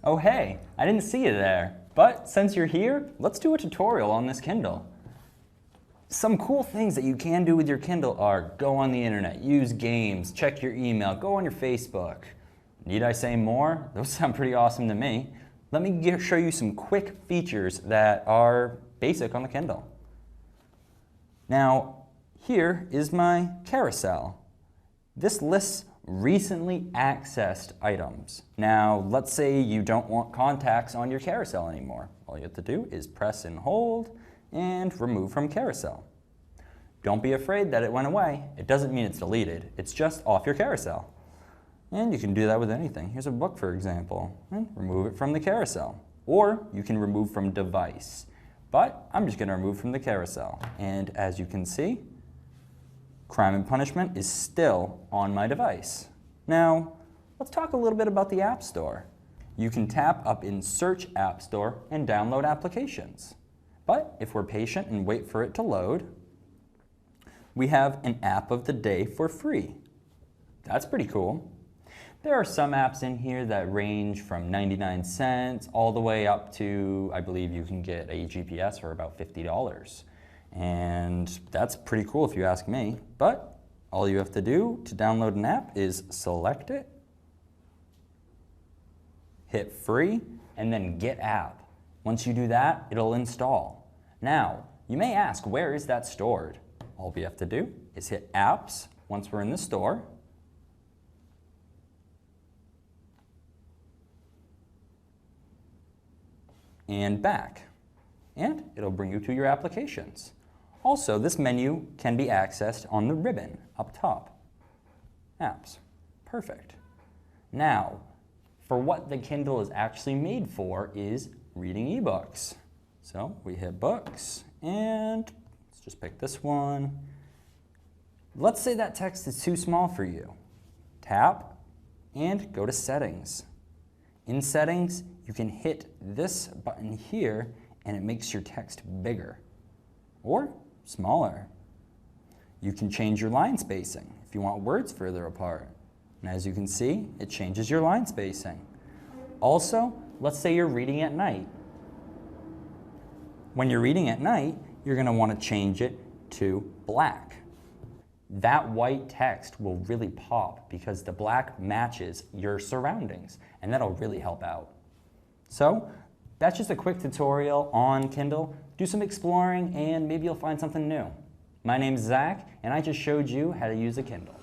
Oh hey, I didn't see you there. But since you're here, let's do a tutorial on this Kindle. Some cool things that you can do with your Kindle are go on the internet, use games, check your email, go on your Facebook. Need I say more? Those sound pretty awesome to me. Let me show you some quick features that are basic on the Kindle. Now, here is my Carousel. This lists recently accessed items. Now, let's say you don't want contacts on your Carousel anymore. All you have to do is press and hold and remove from Carousel. Don't be afraid that it went away. It doesn't mean it's deleted. It's just off your Carousel. And you can do that with anything. Here's a book, for example, and remove it from the Carousel. Or you can remove from device. But I'm just going to remove from the Carousel. And as you can see, Crime and Punishment is still on my device. Now, let's talk a little bit about the App Store. You can tap up in Search App Store and download applications. But if we're patient and wait for it to load, we have an app of the day for free. That's pretty cool. There are some apps in here that range from 99 cents all the way up to, I believe you can get a GPS for about $50. And that's pretty cool if you ask me. But all you have to do to download an app is select it, hit free, and then get app. Once you do that, it'll install. Now, you may ask, where is that stored? All we have to do is hit apps once we're in the store. And back. And it'll bring you to your applications. Also, this menu can be accessed on the ribbon up top. Apps. Perfect. Now, for what the Kindle is actually made for is reading ebooks. So we hit books, and let's just pick this one. Let's say that text is too small for you. Tap and go to Settings. In Settings, you can hit this button here, and it makes your text bigger or smaller. You can change your line spacing if you want words further apart. And as you can see, it changes your line spacing. Also, let's say you're reading at night. When you're reading at night, you're going to want to change it to black. That white text will really pop because the black matches your surroundings, and that'll really help out. So, that's just a quick tutorial on Kindle. Do some exploring and maybe you'll find something new. My name's Zach, and I just showed you how to use a Kindle.